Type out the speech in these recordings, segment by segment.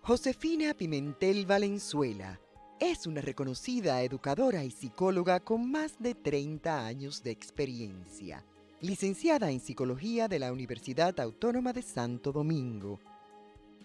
Josefina Pimentel Valenzuela es una reconocida educadora y psicóloga con más de 30 años de experiencia. Licenciada en Psicología de la Universidad Autónoma de Santo Domingo.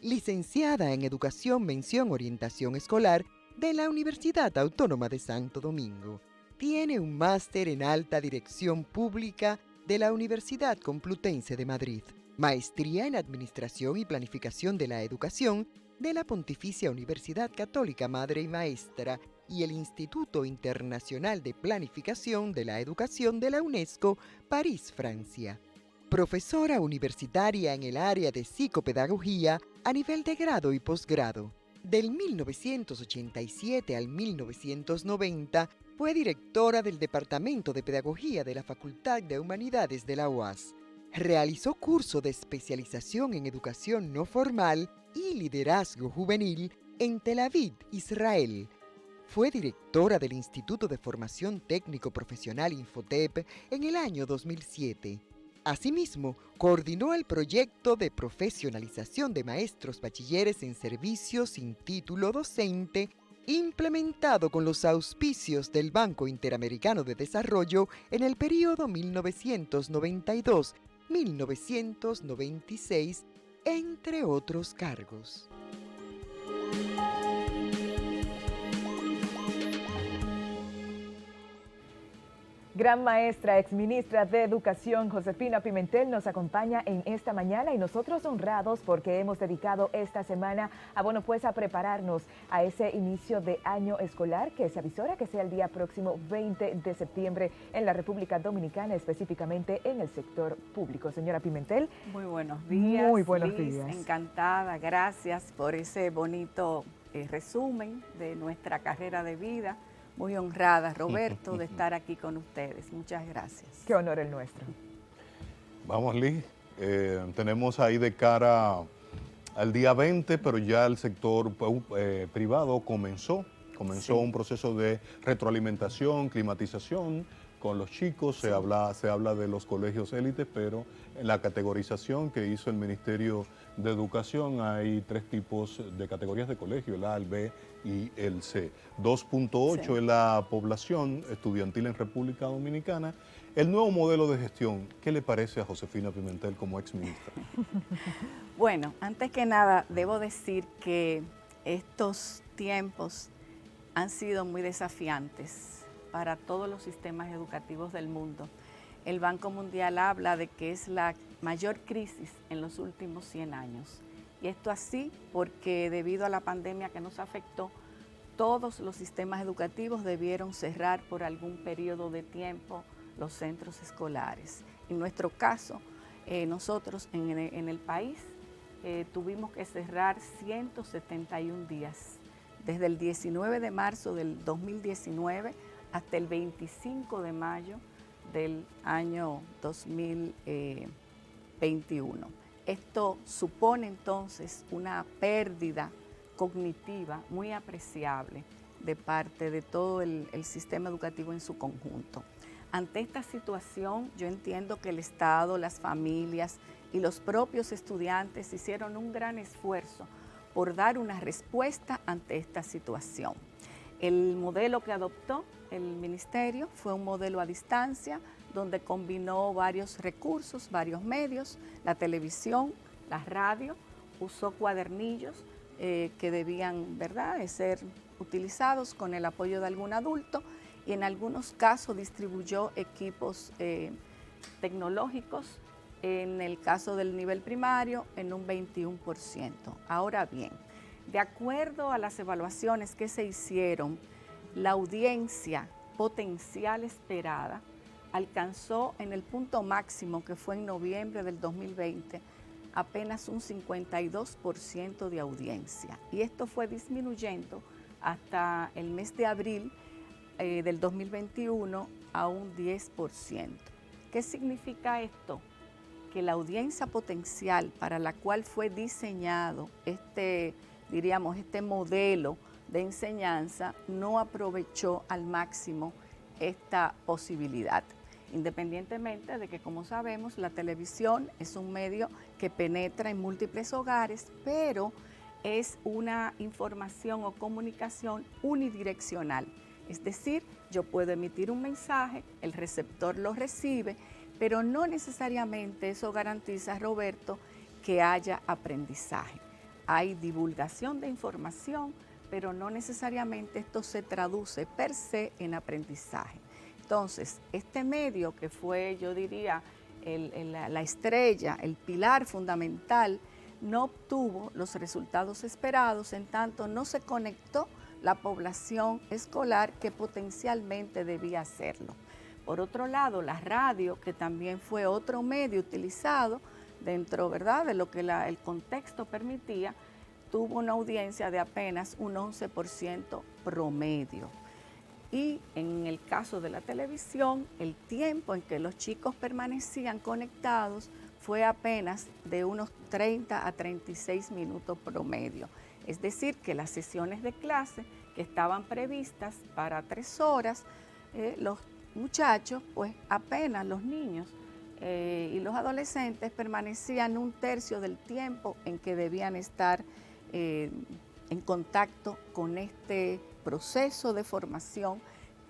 Licenciada en Educación Mención Orientación Escolar de la Universidad Autónoma de Santo Domingo. Tiene un máster en Alta Dirección Pública de la Universidad Complutense de Madrid. Maestría en Administración y Planificación de la Educación de la Pontificia Universidad Católica Madre y Maestra y el Instituto Internacional de Planificación de la Educación de la UNESCO, París, Francia. Profesora universitaria en el área de psicopedagogía a nivel de grado y posgrado. Del 1987 al 1990 fue directora del Departamento de Pedagogía de la Facultad de Humanidades de la UAS. Realizó curso de especialización en educación no formal y liderazgo juvenil en Tel Aviv, Israel. Fue directora del Instituto de Formación Técnico Profesional Infotep en el año 2007. Asimismo, coordinó el proyecto de profesionalización de maestros bachilleres en servicio sin título docente, implementado con los auspicios del Banco Interamericano de Desarrollo en el período 1992-1996, entre otros cargos. Gran maestra, exministra de Educación, Josefina Pimentel, nos acompaña en esta mañana y nosotros honrados porque hemos dedicado esta semana a prepararnos a ese inicio de año escolar que se avisora que sea el día próximo 20 de septiembre en la República Dominicana, específicamente en el sector público. Señora Pimentel. Muy buenos días. Muy buenos Liz, días. Encantada, gracias por ese bonito resumen de nuestra carrera de vida. Muy honrada, Roberto, de estar aquí con ustedes. Muchas gracias. Qué honor el nuestro. Vamos, Liz. Tenemos ahí de cara al día 20, pero ya el sector privado comenzó sí. Un proceso de retroalimentación, climatización con los chicos. Sí. Se habla de los colegios élites, pero en la categorización que hizo el Ministerio de Educación hay 3 tipos de categorías de colegio, el A, el B y el C. 2.8 sí. Es la población estudiantil en República Dominicana. El nuevo modelo de gestión, ¿qué le parece a Josefina Pimentel como exministra? Bueno, antes que nada, debo decir que estos tiempos han sido muy desafiantes para todos los sistemas educativos del mundo. El Banco Mundial habla de que es la mayor crisis en los últimos 100 años. Y esto así porque debido a la pandemia que nos afectó, todos los sistemas educativos debieron cerrar por algún periodo de tiempo los centros escolares. En nuestro caso, nosotros en el país tuvimos que cerrar 171 días, desde el 19 de marzo del 2019 hasta el 25 de mayo del año 2021. Esto supone entonces una pérdida cognitiva muy apreciable de parte de todo el sistema educativo en su conjunto. Ante esta situación, yo entiendo que el Estado, las familias y los propios estudiantes hicieron un gran esfuerzo por dar una respuesta ante esta situación. El modelo que adoptó el Ministerio fue un modelo a distancia, donde combinó varios recursos, varios medios, la televisión, la radio, usó cuadernillos que debían, ¿verdad?, ser utilizados con el apoyo de algún adulto y en algunos casos distribuyó equipos tecnológicos, en el caso del nivel primario, en un 21%. Ahora bien, de acuerdo a las evaluaciones que se hicieron, la audiencia potencial esperada alcanzó en el punto máximo, que fue en noviembre del 2020, apenas un 52% de audiencia. Y esto fue disminuyendo hasta el mes de abril del 2021 a un 10%. ¿Qué significa esto? Que la audiencia potencial para la cual fue diseñado este modelo de enseñanza no aprovechó al máximo esta posibilidad. Independientemente de que, como sabemos, la televisión es un medio que penetra en múltiples hogares, pero es una información o comunicación unidireccional. Es decir, yo puedo emitir un mensaje, el receptor lo recibe, pero no necesariamente eso garantiza, Roberto, que haya aprendizaje. Hay divulgación de información, pero no necesariamente esto se traduce per se en aprendizaje. Entonces, este medio que fue, yo diría, la estrella, el pilar fundamental, no obtuvo los resultados esperados, en tanto no se conectó la población escolar que potencialmente debía hacerlo. Por otro lado, la radio, que también fue otro medio utilizado dentro, ¿verdad?, de lo que el contexto permitía, tuvo una audiencia de apenas un 11% promedio. Y en el caso de la televisión, el tiempo en que los chicos permanecían conectados fue apenas de unos 30 a 36 minutos promedio. Es decir, que las sesiones de clase que estaban previstas para 3 horas, los muchachos, pues apenas los niños y los adolescentes permanecían un tercio del tiempo en que debían estar en contacto con este proceso de formación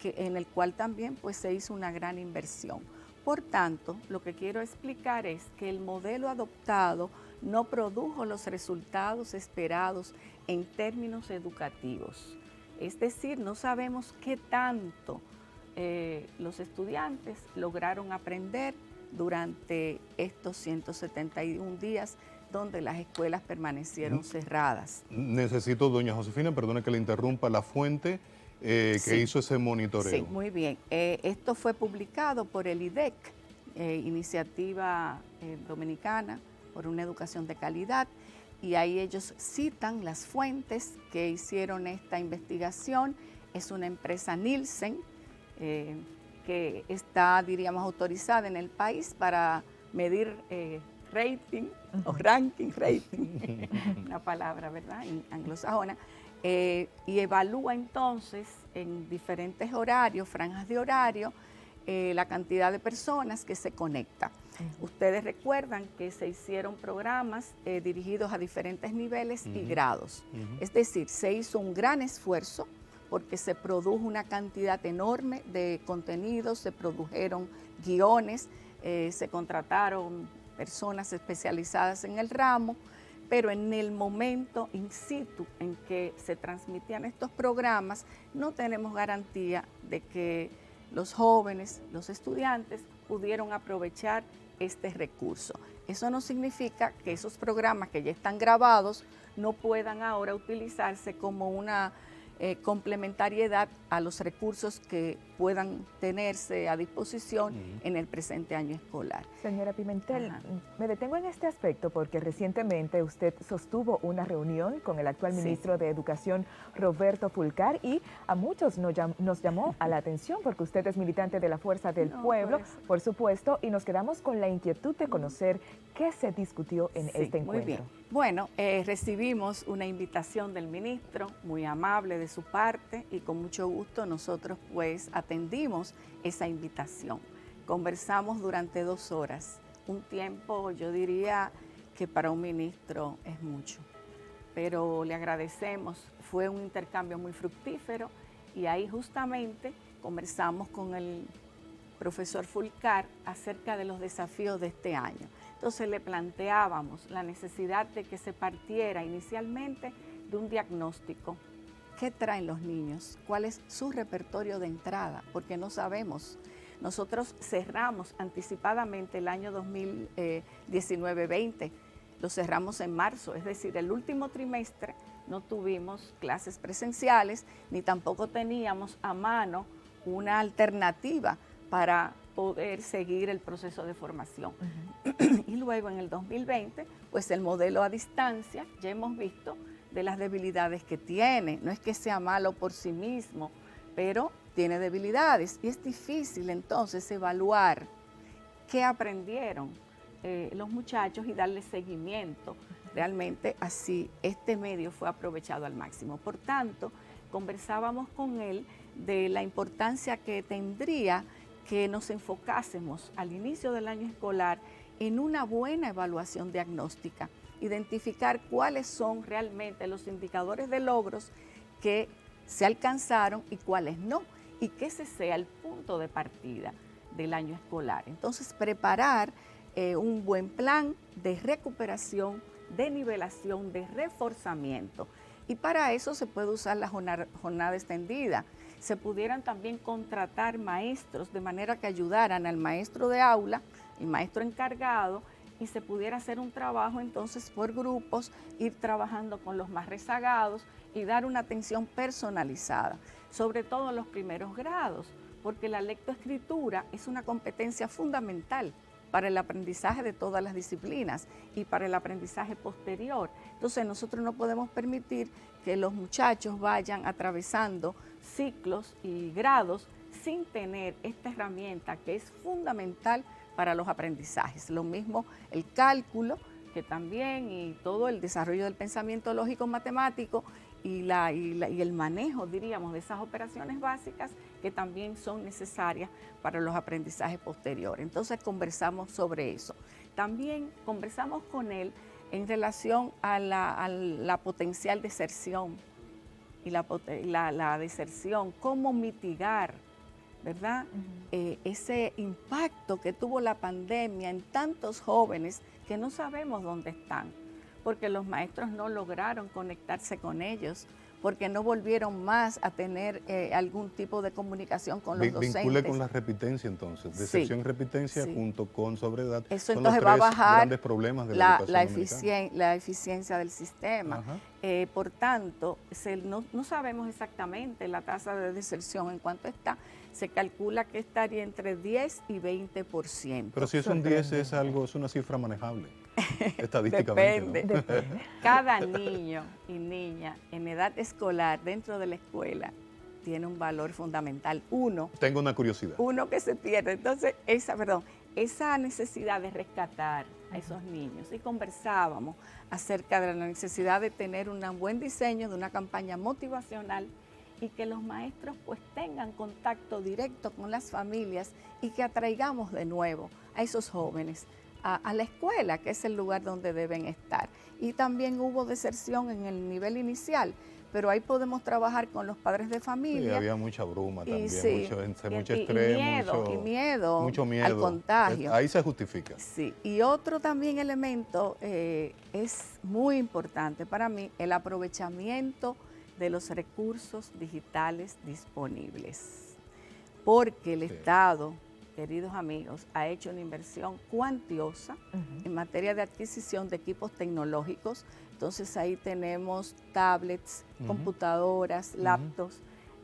en el cual también pues, se hizo una gran inversión. Por tanto, lo que quiero explicar es que el modelo adoptado no produjo los resultados esperados en términos educativos. Es decir, no sabemos qué tanto los estudiantes lograron aprender durante estos 171 días donde las escuelas permanecieron cerradas. Necesito, doña Josefina, perdone que le interrumpa, la fuente que hizo ese monitoreo. Sí, muy bien. Esto fue publicado por el IDEC, Iniciativa Dominicana por una Educación de Calidad, y ahí ellos citan las fuentes que hicieron esta investigación. Es una empresa Nielsen, que está, diríamos, autorizada en el país para medir rating o ranking, rating, una palabra, ¿verdad?, anglosajona, y evalúa entonces en diferentes horarios, franjas de horario, la cantidad de personas que se conectan. Ustedes recuerdan que se hicieron programas dirigidos a diferentes niveles y grados. Es decir, se hizo un gran esfuerzo porque se produjo una cantidad enorme de contenidos, se produjeron guiones, se contrataron personas especializadas en el ramo, pero en el momento in situ en que se transmitían estos programas, no tenemos garantía de que los jóvenes, los estudiantes, pudieron aprovechar este recurso. Eso no significa que esos programas que ya están grabados no puedan ahora utilizarse como una complementariedad a los recursos que puedan tenerse a disposición en el presente año escolar. Señora Pimentel, me detengo en este aspecto porque recientemente usted sostuvo una reunión con el actual ministro de Educación, Roberto Fulcar, y a muchos nos llamó a la atención porque usted es militante de la Fuerza del Pueblo, por supuesto, y nos quedamos con la inquietud de conocer qué se discutió en este encuentro. Muy bien. Bueno, recibimos una invitación del ministro, muy amable de su parte, y con mucho gusto nosotros pues atendimos esa invitación. Conversamos durante 2 horas, un tiempo yo diría que para un ministro es mucho, pero le agradecemos, fue un intercambio muy fructífero y ahí justamente conversamos con el profesor Fulcar acerca de los desafíos de este año. Entonces le planteábamos la necesidad de que se partiera inicialmente de un diagnóstico. ¿Qué traen los niños? ¿Cuál es su repertorio de entrada? Porque no sabemos. Nosotros cerramos anticipadamente el año 2019-20, lo cerramos en marzo, es decir, el último trimestre no tuvimos clases presenciales, ni tampoco teníamos a mano una alternativa para poder seguir el proceso de formación. Y luego en el 2020, pues el modelo a distancia, ya hemos visto de las debilidades que tiene. No es que sea malo por sí mismo, pero tiene debilidades y es difícil entonces evaluar qué aprendieron los muchachos y darle seguimiento. Realmente así este medio fue aprovechado al máximo. Por tanto, conversábamos con él de la importancia que tendría que nos enfocásemos al inicio del año escolar en una buena evaluación diagnóstica identificar cuáles son realmente los indicadores de logros que se alcanzaron y cuáles no, y que ese sea el punto de partida del año escolar. Entonces, preparar un buen plan de recuperación, de nivelación, de reforzamiento. Y para eso se puede usar la jornada extendida. Se pudieran también contratar maestros de manera que ayudaran al maestro de aula, el maestro encargado, y se pudiera hacer un trabajo entonces por grupos, ir trabajando con los más rezagados y dar una atención personalizada, sobre todo en los primeros grados, porque la lectoescritura es una competencia fundamental para el aprendizaje de todas las disciplinas y para el aprendizaje posterior. Entonces nosotros no podemos permitir que los muchachos vayan atravesando ciclos y grados sin tener esta herramienta que es fundamental para los aprendizajes. Lo mismo el cálculo, que también, y todo el desarrollo del pensamiento lógico matemático y el manejo, diríamos, de esas operaciones básicas que también son necesarias para los aprendizajes posteriores. Entonces conversamos sobre eso. También conversamos con él en relación a la potencial deserción y la deserción, cómo mitigar, ¿verdad? Ese impacto que tuvo la pandemia en tantos jóvenes que no sabemos dónde están, porque los maestros no lograron conectarse con ellos, porque no volvieron más a tener algún tipo de comunicación con los docentes. Vincule con la repitencia entonces, deserción y repitencia junto con sobriedad. Eso son entonces los va a tres bajar grandes problemas de la educación la eficiencia del sistema. Ajá. Por tanto, no sabemos exactamente la tasa de deserción en cuánto está. Se calcula que estaría entre 10 y 20%. Pero si es un 10 es una cifra manejable, estadísticamente. Depende. ¿No? Cada niño y niña en edad escolar dentro de la escuela tiene un valor fundamental. Tengo una curiosidad. Uno que se pierde. Entonces, esa necesidad de rescatar a esos niños. Y conversábamos acerca de la necesidad de tener un buen diseño de una campaña motivacional y que los maestros pues tengan contacto directo con las familias y que atraigamos de nuevo a esos jóvenes a la escuela, que es el lugar donde deben estar. Y también hubo deserción en el nivel inicial, pero ahí podemos trabajar con los padres de familia. Sí, había mucha bruma también, mucho estrés, mucho miedo al contagio. Ahí se justifica. Sí, y otro también elemento es muy importante para mí, el aprovechamiento de los recursos digitales disponibles, porque el Estado, queridos amigos, ha hecho una inversión cuantiosa en materia de adquisición de equipos tecnológicos. Entonces ahí tenemos tablets, computadoras, laptops.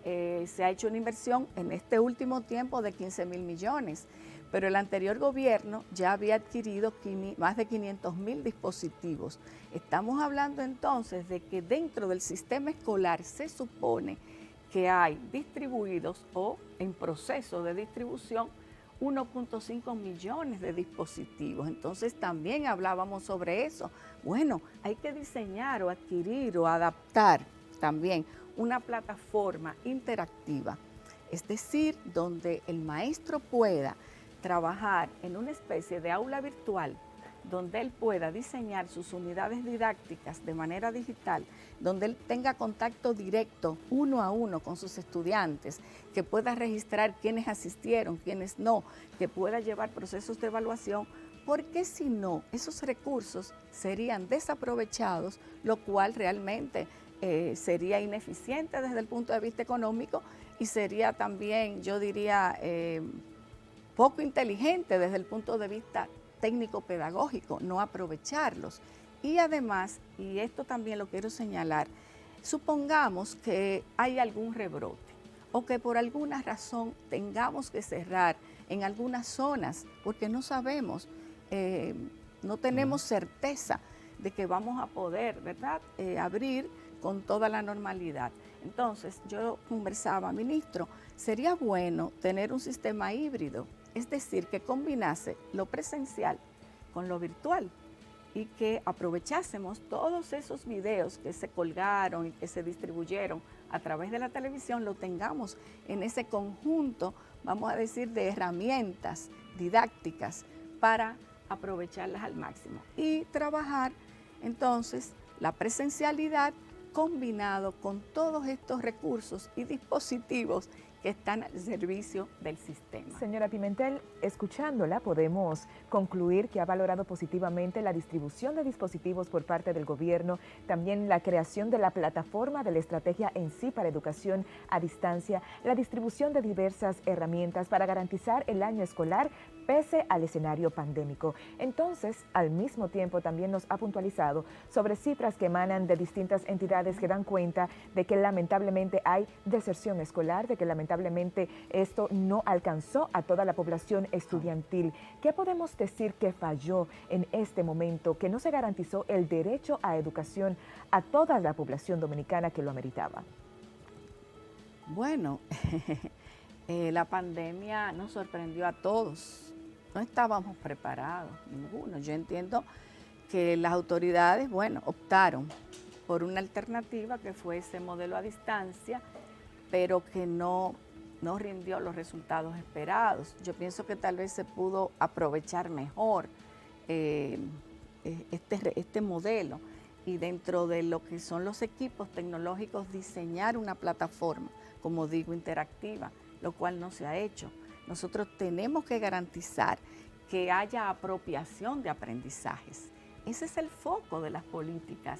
Se ha hecho una inversión en este último tiempo de 15.000 millones, pero el anterior gobierno ya había adquirido más de 500.000 dispositivos. Estamos hablando entonces de que dentro del sistema escolar se supone que hay distribuidos o en proceso de distribución 1.5 millones de dispositivos. Entonces también hablábamos sobre eso. Bueno, hay que diseñar o adquirir o adaptar también una plataforma interactiva, es decir, donde el maestro pueda trabajar en una especie de aula virtual, donde él pueda diseñar sus unidades didácticas de manera digital, donde él tenga contacto directo, uno a uno con sus estudiantes, que pueda registrar quiénes asistieron, quiénes no, que pueda llevar procesos de evaluación, porque si no, esos recursos serían desaprovechados, lo cual realmente sería ineficiente desde el punto de vista económico y sería también, yo diría, poco inteligente desde el punto de vista técnico-pedagógico, no aprovecharlos. Y además, y esto también lo quiero señalar, supongamos que hay algún rebrote o que por alguna razón tengamos que cerrar en algunas zonas porque no sabemos, no tenemos certeza de que vamos a poder, ¿verdad?, abrir con toda la normalidad. Entonces, yo conversaba, ministro, sería bueno tener un sistema híbrido, es decir, que combinase lo presencial con lo virtual y que aprovechásemos todos esos videos que se colgaron y que se distribuyeron a través de la televisión, lo tengamos en ese conjunto, vamos a decir, de herramientas didácticas para aprovecharlas al máximo y trabajar Entonces, la presencialidad combinado con todos estos recursos y dispositivos que están al servicio del sistema. Señora Pimentel, escuchándola podemos concluir que ha valorado positivamente la distribución de dispositivos por parte del gobierno, también la creación de la plataforma de la estrategia en sí para educación a distancia, la distribución de diversas herramientas para garantizar el año escolar pese al escenario pandémico. Entonces, al mismo tiempo también nos ha puntualizado sobre cifras que emanan de distintas entidades que dan cuenta de que lamentablemente hay deserción escolar, de que lamentablemente esto no alcanzó a toda la población estudiantil. ¿Qué podemos decir que falló en este momento, que no se garantizó el derecho a educación a toda la población dominicana que lo ameritaba? Bueno, la pandemia nos sorprendió a todos. No estábamos preparados, ninguno. Yo entiendo que las autoridades, bueno, optaron por una alternativa que fue ese modelo a distancia, pero que no rindió los resultados esperados. Yo pienso que tal vez se pudo aprovechar mejor este modelo y dentro de lo que son los equipos tecnológicos diseñar una plataforma, como digo, interactiva, lo cual no se ha hecho. Nosotros tenemos que garantizar que haya apropiación de aprendizajes. Ese es el foco de las políticas.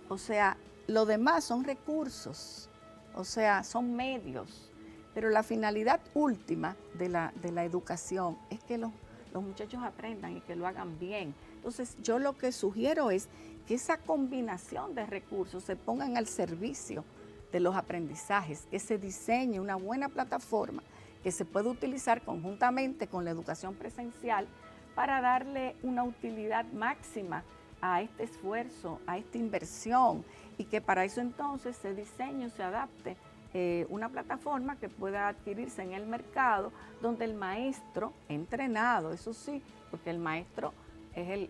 O sea, lo demás son recursos, o sea, son medios. Pero la finalidad última de la educación es que los muchachos aprendan y que lo hagan bien. Entonces, yo lo que sugiero es que esa combinación de recursos se pongan al servicio de los aprendizajes, que se diseñe una buena plataforma que se puede utilizar conjuntamente con la educación presencial para darle una utilidad máxima a este esfuerzo, a esta inversión, y que para eso entonces se diseñe o se adapte una plataforma que pueda adquirirse en el mercado, donde el maestro entrenado, eso sí, porque el maestro es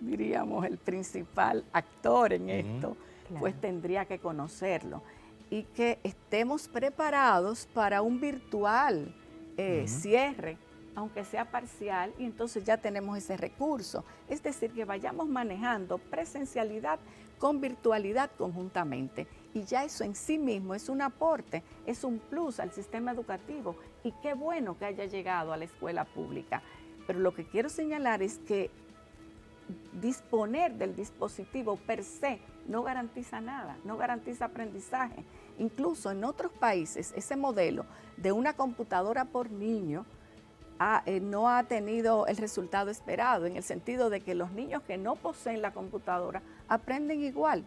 diríamos, el principal actor en esto, claro, pues tendría que conocerlo. Y que estemos preparados para un virtual cierre, aunque sea parcial, y entonces ya tenemos ese recurso. Es decir, que vayamos manejando presencialidad con virtualidad conjuntamente. Y ya eso en sí mismo es un aporte, es un plus al sistema educativo. Y qué bueno que haya llegado a la escuela pública. Pero lo que quiero señalar es que disponer del dispositivo per se no garantiza nada, no garantiza aprendizaje. Incluso en otros países ese modelo de una computadora por niño no ha tenido el resultado esperado, en el sentido de que los niños que no poseen la computadora aprenden igual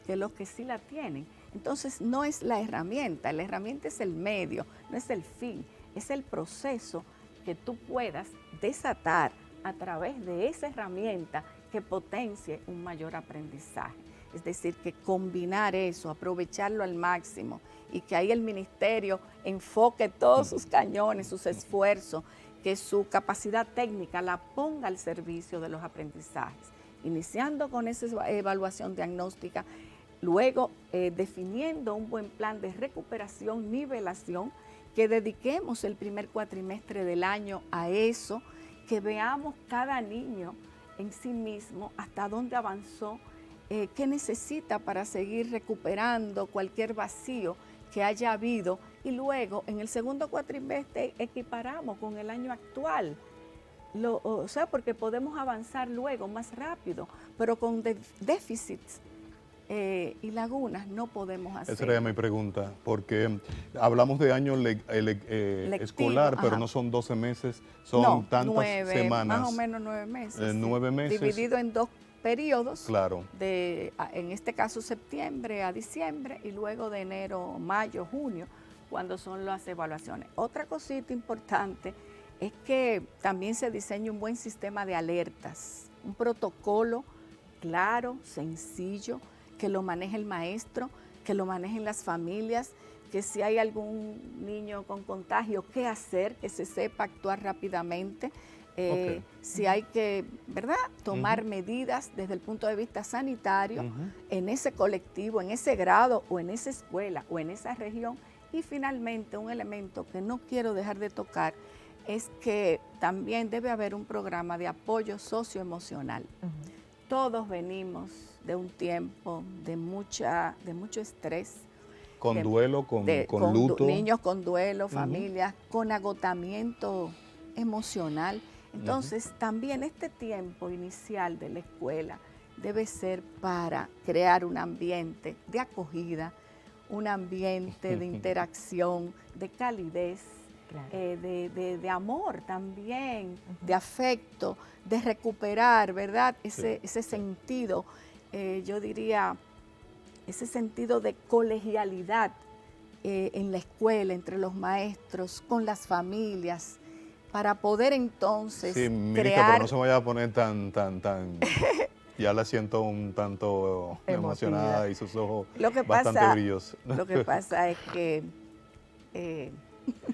que los que sí la tienen. Entonces no es la herramienta es el medio, no es el fin, es el proceso que tú puedas desatar a través de esa herramienta que potencie un mayor aprendizaje. Es decir, que combinar eso, aprovecharlo al máximo y que ahí el ministerio enfoque todos sus cañones, sus esfuerzos, que su capacidad técnica la ponga al servicio de los aprendizajes, iniciando con esa evaluación diagnóstica, luego definiendo un buen plan de recuperación, nivelación, que dediquemos el primer cuatrimestre del año a eso, que veamos cada niño en sí mismo hasta dónde avanzó, qué necesita para seguir recuperando cualquier vacío que haya habido, y luego en el segundo cuatrimestre equiparamos con el año actual. O sea, porque podemos avanzar luego más rápido, pero con déficits y lagunas no podemos hacer. Esa era mi pregunta, porque hablamos de año escolar, pero no son 12 meses, son tantas semanas. Más o menos 9 meses. 9 meses. Dividido en 2 periodos, claro, en este caso septiembre a diciembre y luego de enero, mayo, junio, cuando son las evaluaciones. Otra cosita importante es que también se diseñe un buen sistema de alertas, un protocolo claro, sencillo, que lo maneje el maestro, que lo manejen las familias, que si hay algún niño con contagio, qué hacer, que se sepa actuar rápidamente. Si hay que, ¿verdad?, tomar medidas desde el punto de vista sanitario en ese colectivo, en ese grado o en esa escuela o en esa región. Y finalmente, un elemento que no quiero dejar de tocar es que también debe haber un programa de apoyo socioemocional. todos venimos de un tiempo de mucho estrés. Con duelo, con luto. Niños con duelo, familias con agotamiento emocional. Entonces, también este tiempo inicial de la escuela debe ser para crear un ambiente de acogida, un ambiente de interacción, de calidez, Claro. de amor también, de afecto, de recuperar, ¿verdad? Ese sentido, yo diría, ese sentido de colegialidad en la escuela, entre los maestros, con las familias, para poder entonces Sí, ministra, crear... pero no se me vaya a poner tan... Ya la siento un tanto emocionada y sus ojos bastante brillosos. Lo que pasa es que...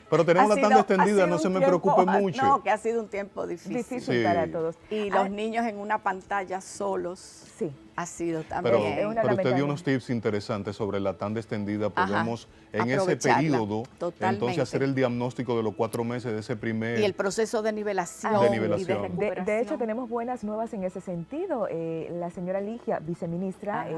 pero tenemos la tanda extendida, no se me preocupe mucho. No, que ha sido un tiempo difícil. Difícil para todos. Y los niños en una pantalla solos. Sí. Ha sido también. Pero usted dio unos tips interesantes sobre la tanda extendida. Podemos en ese periodo entonces hacer el diagnóstico de los 4 meses de ese primer... Y el proceso de nivelación. Y de recuperación. De hecho, tenemos buenas nuevas en ese sentido. La señora Ligia, viceministra,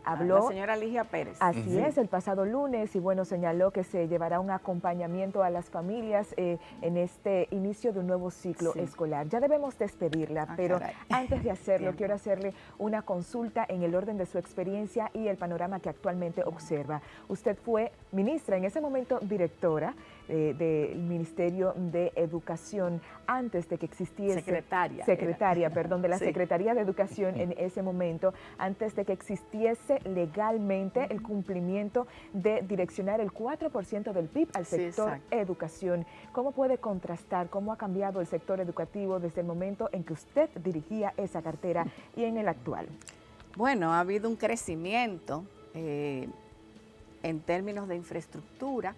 habló... La señora Ligia Pérez. Así es, el pasado lunes, y bueno, señaló que se llevará un acompañamiento a las familias en este inicio de un nuevo ciclo escolar. Ya debemos despedirla, pero antes de hacerlo, quiero hacerle una consulta en el orden de su experiencia y el panorama que actualmente observa. Usted fue ministra, en ese momento directora del Ministerio de Educación, antes de que existiese... Secretaria, perdón, de la Secretaría de Educación en ese momento, antes de que existiese legalmente el cumplimiento de direccionar el 4% del PIB al sector educación. ¿Cómo puede contrastar cómo ha cambiado el sector educativo desde el momento en que usted dirigía esa cartera y en el actual? Bueno, ha habido un crecimiento en términos de infraestructura,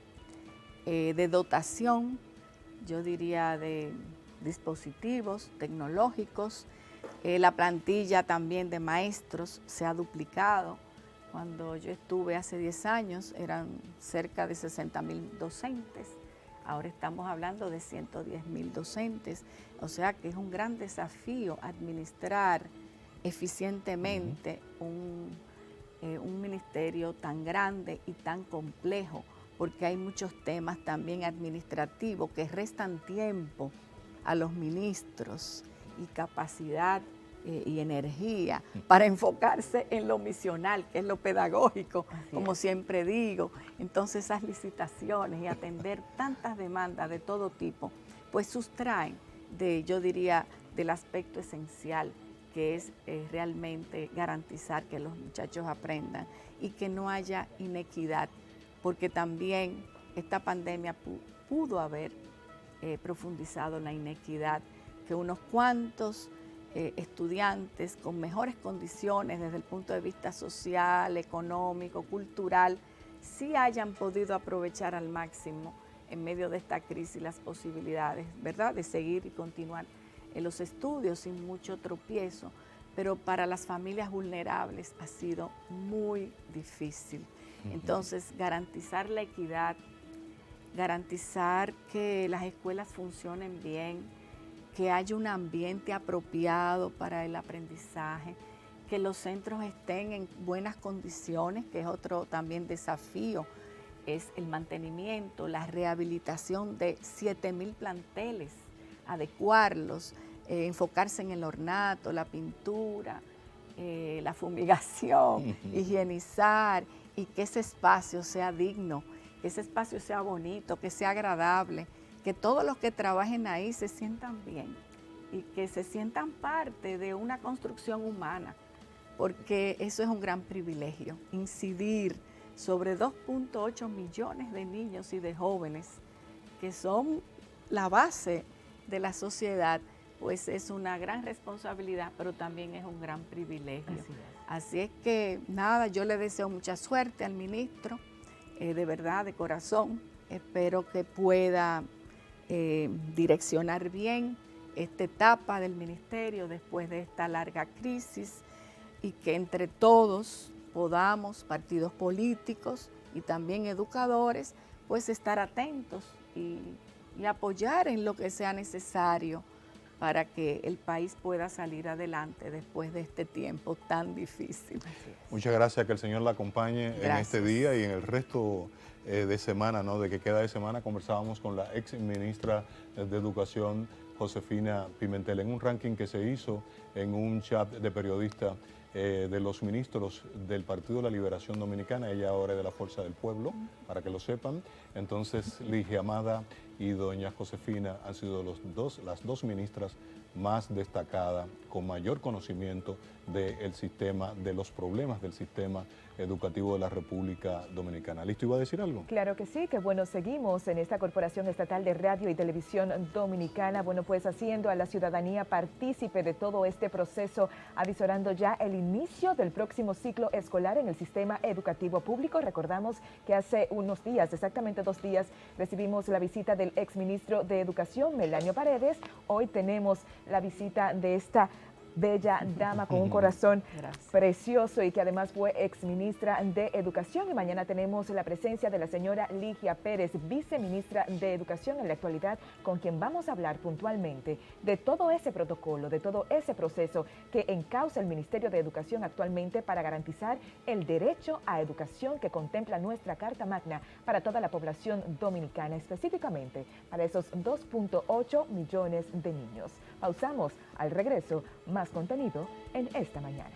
de dotación, yo diría de dispositivos tecnológicos. La plantilla también de maestros se ha duplicado. Cuando yo estuve hace 10 años eran cerca de 60.000 docentes. Ahora estamos hablando de 110.000 docentes. O sea que es un gran desafío administrar eficientemente un ministerio tan grande y tan complejo, porque hay muchos temas también administrativos que restan tiempo a los ministros y capacidad y energía para enfocarse en lo misional, que es lo pedagógico, como siempre digo. Entonces esas licitaciones y atender tantas demandas de todo tipo, pues sustraen yo diría, del aspecto esencial, que es realmente garantizar que los muchachos aprendan y que no haya inequidad, porque también esta pandemia pudo haber profundizado la inequidad, que unos cuantos estudiantes con mejores condiciones desde el punto de vista social, económico, cultural, sí hayan podido aprovechar al máximo en medio de esta crisis las posibilidades, ¿verdad?, de seguir y continuar en los estudios sin mucho tropiezo, pero para las familias vulnerables ha sido muy difícil. Entonces, garantizar la equidad, garantizar que las escuelas funcionen bien, que haya un ambiente apropiado para el aprendizaje, que los centros estén en buenas condiciones, que es otro también desafío, es el mantenimiento, la rehabilitación de 7.000 planteles, adecuarlos, enfocarse en el ornato, la pintura, la fumigación, higienizar, y que ese espacio sea digno, que ese espacio sea bonito, que sea agradable, que todos los que trabajen ahí se sientan bien y que se sientan parte de una construcción humana, porque eso es un gran privilegio, incidir sobre 2.8 millones de niños y de jóvenes que son la base de la sociedad, pues es una gran responsabilidad, pero también es un gran privilegio. Así es que nada, yo le deseo mucha suerte al ministro, de verdad, de corazón. Espero que pueda direccionar bien esta etapa del ministerio después de esta larga crisis y que entre todos podamos, partidos políticos y también educadores, pues estar atentos y apoyar en lo que sea necesario para que el país pueda salir adelante después de este tiempo tan difícil. Muchas gracias, que el Señor la acompañe en Gracias. este día y en el resto de semana, ¿no? De que queda de semana. Conversábamos con la ex ministra de Educación, Josefina Pimentel, en un ranking que se hizo en un chat de periodistas de los ministros del Partido de la Liberación Dominicana. Ella ahora es de la Fuerza del Pueblo, para que lo sepan. Entonces, Ligia Amada y doña Josefina han sido las dos ministras más destacadas, con mayor conocimiento del sistema, de los problemas del sistema educativo de la República Dominicana. ¿Listo? ¿Iba a decir algo? Claro que sí, que bueno, seguimos en esta Corporación Estatal de Radio y Televisión Dominicana, bueno, pues haciendo a la ciudadanía partícipe de todo este proceso, avisorando ya el inicio del próximo ciclo escolar en el sistema educativo público. Recordamos que hace unos días, exactamente 2 días, recibimos la visita del exministro de Educación, Melanio Paredes. Hoy tenemos la visita de esta bella dama con un corazón precioso y que además fue exministra de Educación. Y mañana tenemos la presencia de la señora Ligia Pérez, viceministra de Educación en la actualidad, con quien vamos a hablar puntualmente de todo ese protocolo, de todo ese proceso que encausa el Ministerio de Educación actualmente para garantizar el derecho a educación que contempla nuestra Carta Magna para toda la población dominicana, específicamente para esos 2.8 millones de niños. Pausamos. Al regreso, más contenido en esta mañana.